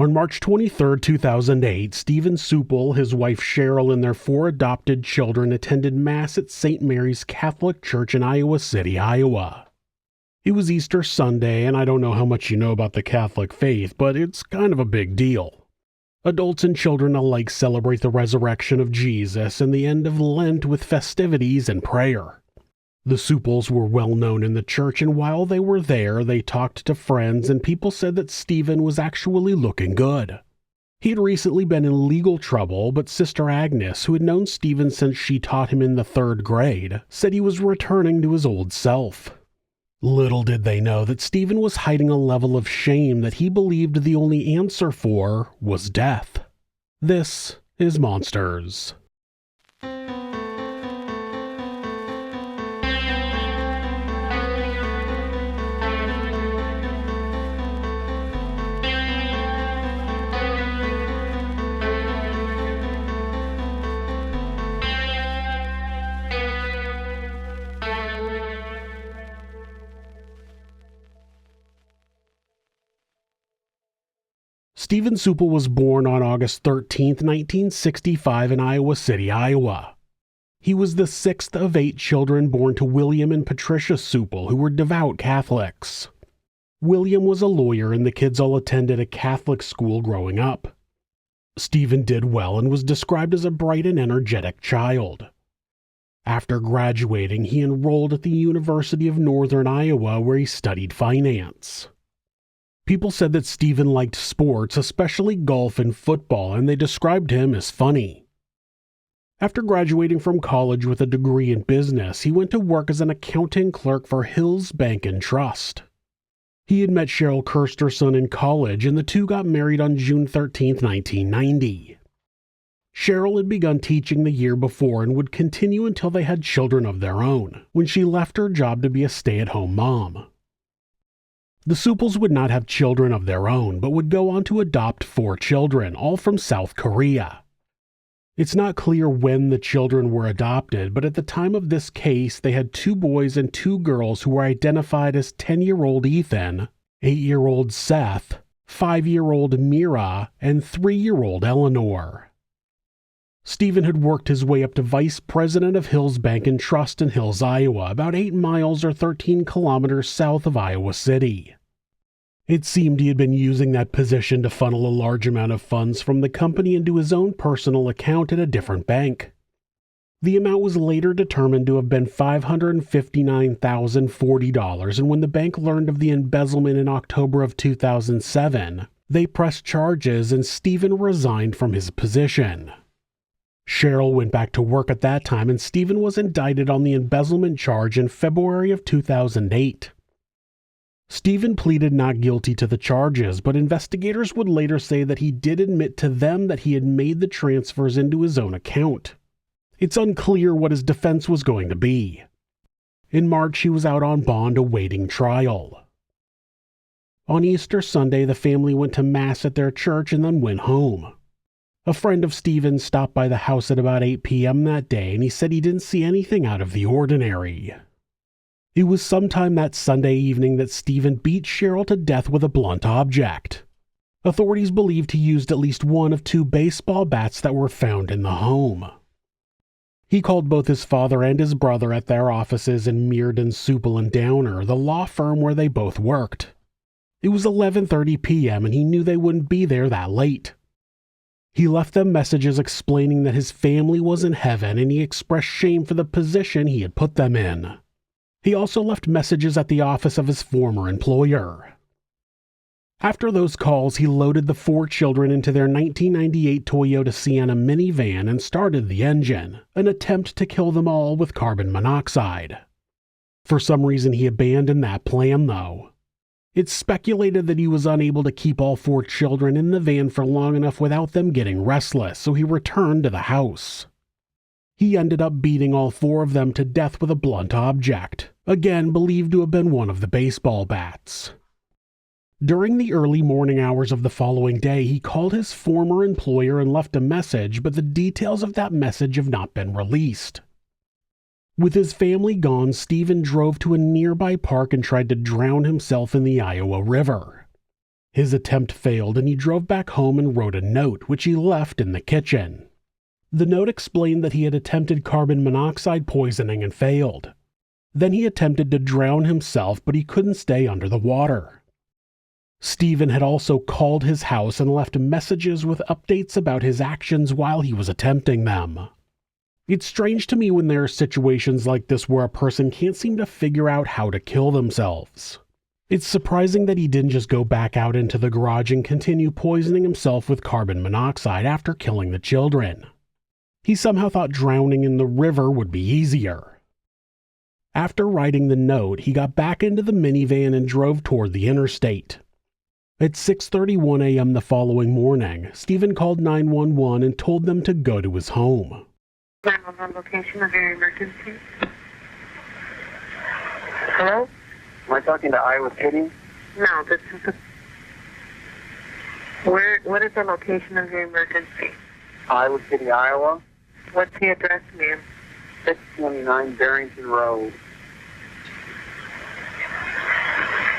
On March 23, 2008, Stephen Sueppel, his wife Cheryl, and their 4 adopted children attended Mass at St. Mary's Catholic Church in Iowa City, Iowa. It was Easter Sunday, and I don't know how much you know about the Catholic faith, but it's kind of a big deal. Adults and children alike celebrate the resurrection of Jesus and the end of Lent with festivities and prayer. The Sueppels were well known in the church, and while they were there, they talked to friends, and people said that Stephen was actually looking good. He had recently been in legal trouble, but Sister Agnes, who had known Stephen since she taught him in the 3rd grade, said he was returning to his old self. Little did they know that Stephen was hiding a level of shame that he believed the only answer for was death. This is Monsters. Stephen Sueppel was born on August 13, 1965 in Iowa City, Iowa. He was the 6th of 8 children born to William and Patricia Sueppel, who were devout Catholics. William was a lawyer, and the kids all attended a Catholic school growing up. Stephen did well and was described as a bright and energetic child. After graduating, he enrolled at the University of Northern Iowa, where he studied finance. People said that Stephen liked sports, especially golf and football, and they described him as funny. After graduating from college with a degree in business, he went to work as an accounting clerk for Hills Bank and Trust. He had met Cheryl Kirsterson in college, and the two got married on June 13, 1990. Cheryl had begun teaching the year before and would continue until they had children of their own, when she left her job to be a stay-at-home mom. The Sueppels would not have children of their own, but would go on to adopt 4 children, all from South Korea. It's not clear when the children were adopted, but at the time of this case, they had 2 boys and 2 girls who were identified as 10-year-old Ethan, 8-year-old Seth, 5-year-old Mira, and 3-year-old Eleanor. Stephen had worked his way up to vice president of Hills Bank and Trust in Hills, Iowa, about 8 miles or 13 kilometers south of Iowa City. It seemed he had been using that position to funnel a large amount of funds from the company into his own personal account at a different bank. The amount was later determined to have been $559,040, and when the bank learned of the embezzlement in October of 2007, they pressed charges and Stephen resigned from his position. Cheryl went back to work at that time, and Stephen was indicted on the embezzlement charge in February of 2008. Stephen pleaded not guilty to the charges, but investigators would later say that he did admit to them that he had made the transfers into his own account. It's unclear what his defense was going to be. In March, he was out on bond awaiting trial. On Easter Sunday, the family went to Mass at their church and then went home. A friend of Stephen's stopped by the house at about 8 p.m. that day, and he said he didn't see anything out of the ordinary. It was sometime that Sunday evening that Stephen beat Cheryl to death with a blunt object. Authorities believed he used at least one of 2 baseball bats that were found in the home. He called both his father and his brother at their offices in Mearden, Sueppel and Downer, the law firm where they both worked. It was 11:30 p.m. and he knew they wouldn't be there that late. He left them messages explaining that his family was in heaven, and he expressed shame for the position he had put them in. He also left messages at the office of his former employer. After those calls, he loaded the 4 children into their 1998 Toyota Sienna minivan and started the engine, an attempt to kill them all with carbon monoxide. For some reason, he abandoned that plan, though. It's speculated that he was unable to keep all 4 children in the van for long enough without them getting restless, so he returned to the house. He ended up beating all 4 of them to death with a blunt object, again believed to have been one of the baseball bats. During the early morning hours of the following day, he called his former employer and left a message, but the details of that message have not been released. With his family gone, Stephen drove to a nearby park and tried to drown himself in the Iowa River. His attempt failed and he drove back home and wrote a note, which he left in the kitchen. The note explained that he had attempted carbon monoxide poisoning and failed. Then he attempted to drown himself, but he couldn't stay under the water. Stephen had also called his house and left messages with updates about his actions while he was attempting them. It's strange to me when there are situations like this where a person can't seem to figure out how to kill themselves. It's surprising that he didn't just go back out into the garage and continue poisoning himself with carbon monoxide after killing the children. He somehow thought drowning in the river would be easier. After writing the note, he got back into the minivan and drove toward the interstate. At 6:31 a.m. the following morning, Stephen called 911 and told them to go to his home. 911 location of your emergency. Hello? Am I talking to Iowa City? No, this is the... What is the location of your emergency? Iowa City, Iowa. What's the address, ma'am? 629 Barrington Road.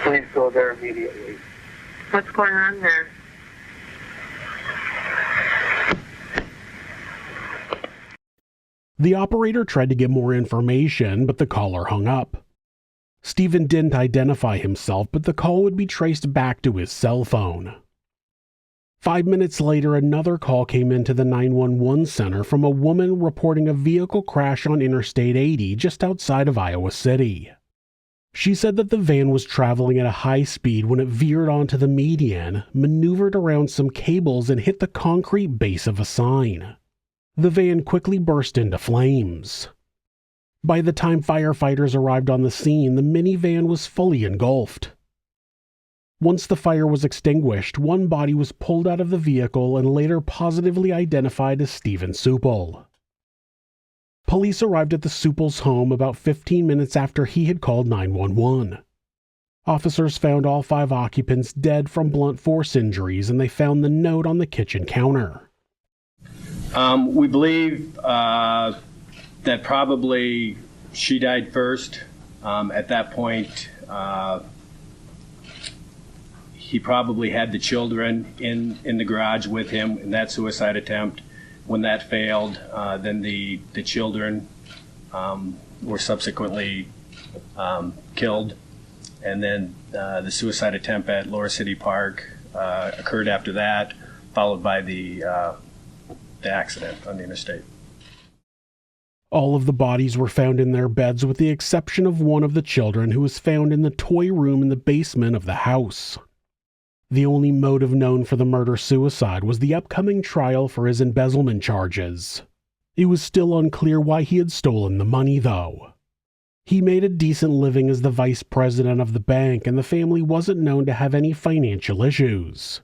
Please go there immediately. What's going on there? The operator tried to get more information, but the caller hung up. Stephen didn't identify himself, but the call would be traced back to his cell phone. 5 minutes later, another call came into the 911 center from a woman reporting a vehicle crash on Interstate 80 just outside of Iowa City. She said that the van was traveling at a high speed when it veered onto the median, maneuvered around some cables, and hit the concrete base of a sign. The van quickly burst into flames. By the time firefighters arrived on the scene, the minivan was fully engulfed. Once the fire was extinguished, one body was pulled out of the vehicle and later positively identified as Stephen Sueppel. Police arrived at the Sueppel's home about 15 minutes after he had called 911. Officers found all 5 occupants dead from blunt force injuries, and they found the note on the kitchen counter. We believe that probably she died first. At that point, he probably had the children in the garage with him in that suicide attempt. When that failed, then the children were subsequently killed, and then the suicide attempt at Lower City Park occurred after that, followed by the accident on the interstate. All of the bodies were found in their beds with the exception of one of the children, who was found in the toy room in the basement of the house. The only motive known for the murder-suicide was the upcoming trial for his embezzlement charges. It was still unclear why he had stolen the money, though. He made a decent living as the vice president of the bank, and the family wasn't known to have any financial issues.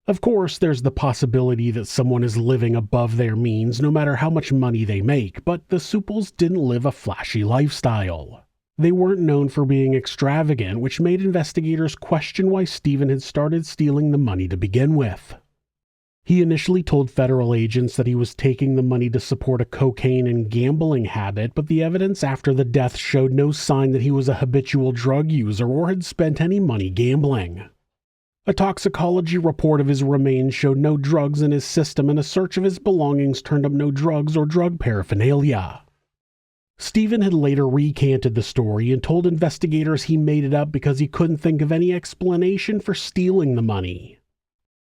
Of course, there's the possibility that someone is living above their means no matter how much money they make, but the Sueppels didn't live a flashy lifestyle. They weren't known for being extravagant, which made investigators question why Stephen had started stealing the money to begin with. He initially told federal agents that he was taking the money to support a cocaine and gambling habit, but the evidence after the death showed no sign that he was a habitual drug user or had spent any money gambling. A toxicology report of his remains showed no drugs in his system, and a search of his belongings turned up no drugs or drug paraphernalia. Stephen had later recanted the story and told investigators he made it up because he couldn't think of any explanation for stealing the money.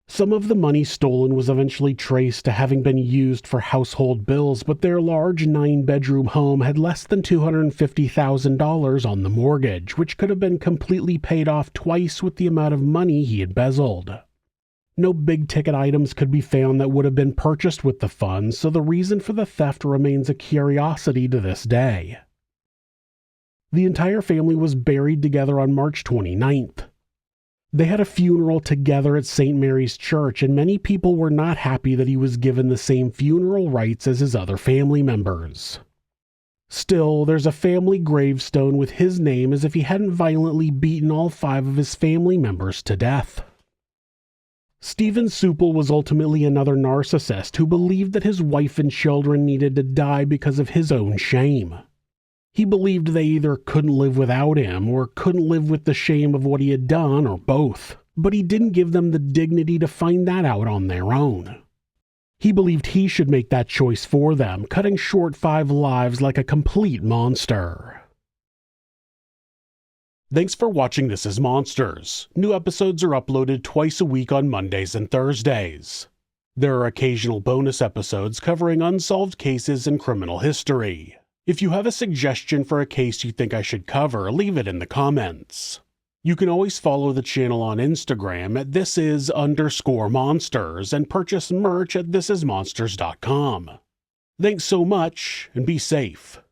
Some of the money stolen was eventually traced to having been used for household bills, but their large 9-bedroom home had less than $250,000 on the mortgage, which could have been completely paid off twice with the amount of money he had embezzled. No big-ticket items could be found that would have been purchased with the funds, so the reason for the theft remains a curiosity to this day. The entire family was buried together on March 29th. They had a funeral together at St. Mary's Church, and many people were not happy that he was given the same funeral rites as his other family members. Still, there's a family gravestone with his name as if he hadn't violently beaten all 5 of his family members to death. Stephen Sueppel was ultimately another narcissist who believed that his wife and children needed to die because of his own shame. He believed they either couldn't live without him or couldn't live with the shame of what he had done, or both. but he didn't give them the dignity to find that out on their own. He believed he should make that choice for them, cutting short 5 lives like a complete monster. Thanks for watching This Is Monsters. New episodes are uploaded twice a week on Mondays and Thursdays. There are occasional bonus episodes covering unsolved cases and criminal history. If you have a suggestion for a case you think I should cover, leave it in the comments. You can always follow the channel on Instagram at thisis_monsters and purchase merch at thisismonsters.com. Thanks so much, and be safe.